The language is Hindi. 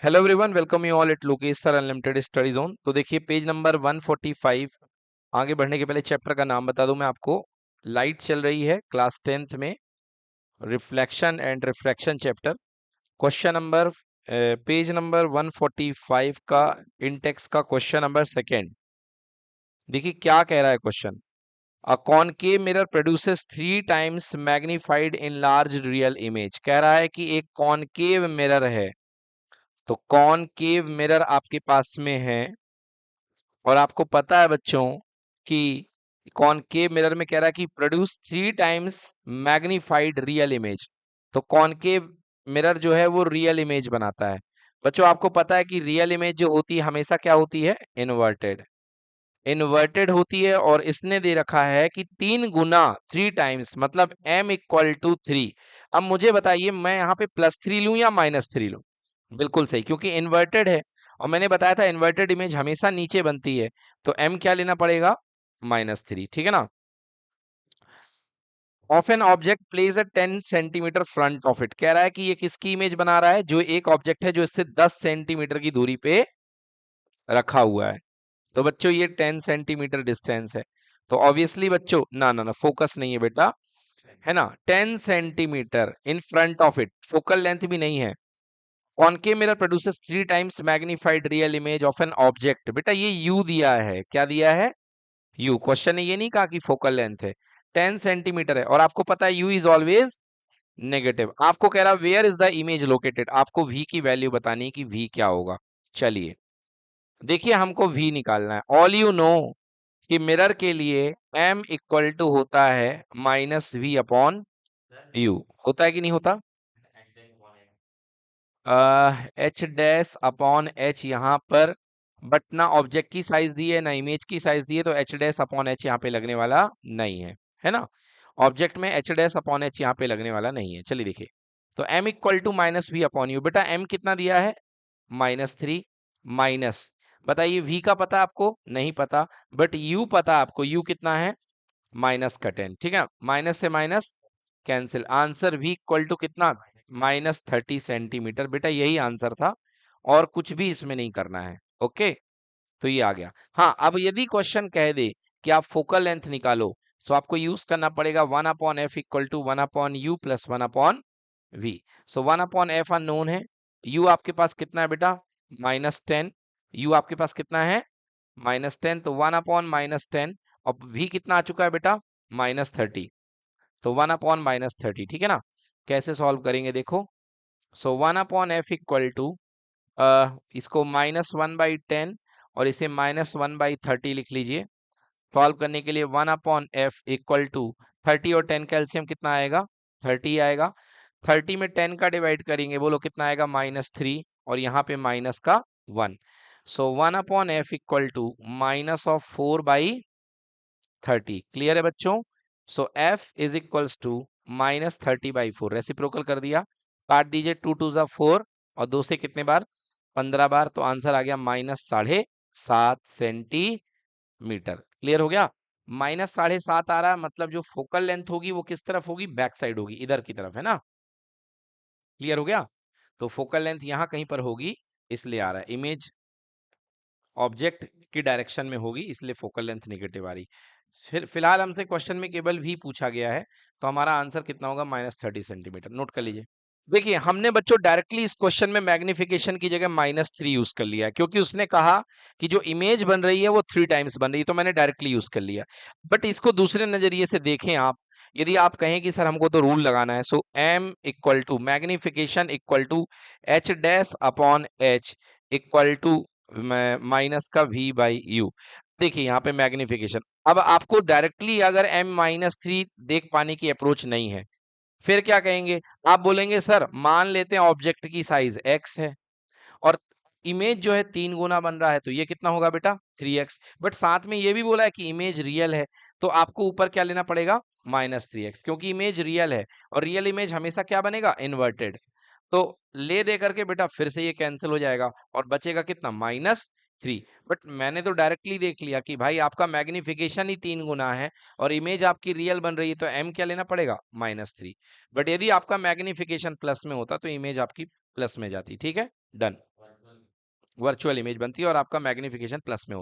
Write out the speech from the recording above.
Hello everyone, welcome you all at Lokesh sir unlimited study zone. तो देखिए पेज नंबर 145। आगे बढ़ने के पहले चैप्टर का नाम बता दूं मैं आपको। लाइट चल रही है क्लास 10th में, reflection and refraction chapter. Question number page number 145 का इंटेक्स का क्वेश्चन नंबर सेकेंड। देखिए क्या कह रहा है question. A concave mirror produces 3 times magnified in large real image. कह रहा है कि एक कॉनकेव मिरर है, तो कॉनकेव मिरर आपके पास में है और आपको पता है बच्चों कि कॉनकेव मिरर में कह रहा है कि produce 3 times magnified real image. तो कॉनकेव मिरर जो है वो रियल इमेज बनाता है। बच्चों आपको पता है कि रियल इमेज जो होती है हमेशा क्या होती है, इन्वर्टेड। इन्वर्टेड होती है और इसने दे रखा है कि 3 गुना 3 times मतलब m = 3। अब मुझे बताइए मैं यहाँ पे +3 लूं या -3 लूं। बिल्कुल सही, क्योंकि इन्वर्टेड है और मैंने बताया था इन्वर्टेड इमेज हमेशा नीचे बनती है, तो m क्या लेना पड़ेगा, -3। ठीक है ना। Of an object place a 10 centimetre front of it. कह रहा है कि ये किसकी इमेज बना रहा है, जो एक ऑब्जेक्ट है जो इससे 10 सेंटीमीटर की दूरी पे रखा हुआ है। तो बच्चों ये 10 सेंटीमीटर डिस्टेंस है। तो ऑब्वियसली बच्चों ना ना ना फोकस नहीं है बेटा, है ना। 10 centimetre in front of it, focal length भी नहीं है। Concave mirror produces 3 times magnified real image of an object. बेटा ये यू दिया है, क्या दिया है, यू। क्वेश्चन ने ये नहीं कहा कि फोकल लेंथ है, 10 सेंटीमीटर है और आपको पता है यू इज ऑलवेज नेगेटिव। आपको कह रहा where is the image located, आपको वी की वैल्यू बतानी है कि वी क्या होगा। चलिए देखिए हमको वी निकालना है। ऑल यू नो कि मिरर के लिए m = होता है -v/u। होता है कि नहीं होता, h'/h यहाँ पर, बट ना ऑब्जेक्ट की साइज दी है ना इमेज की साइज दी है, तो h'/h यहाँ पे लगने वाला नहीं है ना। ऑब्जेक्ट में h'/h यहाँ पे लगने वाला नहीं है। चलिए देखिए, तो m = -v/u। बेटा m कितना दिया है, -3 माइनस, बताइए v का पता आपको नहीं पता, बट u पता आपको, u कितना है, -10। ठीक है, माइनस से माइनस कैंसिल, आंसर v = कितना, -30 सेंटीमीटर। बेटा यही आंसर था और कुछ भी इसमें नहीं करना है। ओके, तो ये आ गया। हाँ, अब यदि क्वेश्चन कह दे कि आप फोकल लेंथ निकालो, तो आपको यूज करना पड़ेगा 1/f = 1/u + 1/v। सो 1/f अननोन है, u आपके पास कितना है बेटा, -10। u आपके पास कितना है, -10, तो 1/-10। और v कितना आ चुका है बेटा, -30, तो 1/-30। ठीक है ना। कैसे सॉल्व करेंगे देखो। सो 1/f इसको -1/10 और इसे -1/30 लिख लीजिए। सॉल्व करने के लिए 1/f = 30 और 10 का एलसीएम कितना आएगा, 30 आएगा। 30 में 10 का डिवाइड करेंगे, बोलो कितना आएगा, -3 और यहाँ पे माइनस का 1। सो 1/f = -4/30। क्लियर है बच्चों। सो f = -30/4, रेसिप्रोकल कर दिया, काट दीजिए, 2 2 ज़ा 4 और 2 से कितने बार, 15 बार, तो आंसर आ गया -7.5 सेंटीमीटर। क्लियर हो गया। -7.5 आ रहा है, मतलब जो फोकल लेंथ होगी वो किस तरफ होगी, बैक साइड होगी, इधर की तरफ, है ना। क्लियर हो गया। तो फोकल लेंथ यहाँ कहीं पर होगी, इसलिए आ रहा है, इमेज ऑब्जेक्ट की डायरेक्शन में होगी, इसलिए फोकल लेंथ नेगेटिव आ रही। फिर फिलहाल हमसे क्वेश्चन में केवल भी पूछा गया है, तो हमारा आंसर कितना होगा, -30 सेंटीमीटर। नोट कर लीजिए। देखिए हमने बच्चों डायरेक्टली इस क्वेश्चन में मैग्निफिकेशन की जगह -3 यूज कर लिया है, क्योंकि उसने कहा कि जो इमेज बन रही है वो 3 टाइम्स बन रही है, तो मैंने डायरेक्टली यूज कर लिया। बट इसको दूसरे नजरिए से देखें आप, यदि आप कहें कि सर हमको तो रूल लगाना है, सो m = मैग्निफिकेशन h'/h माइनस का v/u। देखिए यहाँ पे मैग्निफिकेशन, अब आपको डायरेक्टली अगर m-3 देख पाने की अप्रोच नहीं है, फिर क्या कहेंगे, आप बोलेंगे सर मान लेते हैं ऑब्जेक्ट की साइज x है और इमेज जो है 3 गुना बन रहा है, तो ये कितना होगा बेटा, 3x। बट साथ में ये भी बोला है कि इमेज रियल है, तो आपको ऊपर क्या लेना पड़ेगा, -3x, क्योंकि इमेज रियल है और रियल इमेज हमेशा क्या बनेगा, इन्वर्टेड। तो ले दे करके बेटा फिर से ये कैंसिल हो जाएगा और बचेगा कितना, -3। बट मैंने तो डायरेक्टली देख लिया कि भाई आपका मैग्निफिकेशन ही 3 गुना है और इमेज आपकी रियल बन रही है, तो m क्या लेना पड़ेगा, -3। बट यदि आपका मैग्निफिकेशन प्लस में होता तो इमेज आपकी प्लस में जाती। ठीक है, डन। वर्चुअल इमेज बनती है और आपका मैग्निफिकेशन प्लस में होता है।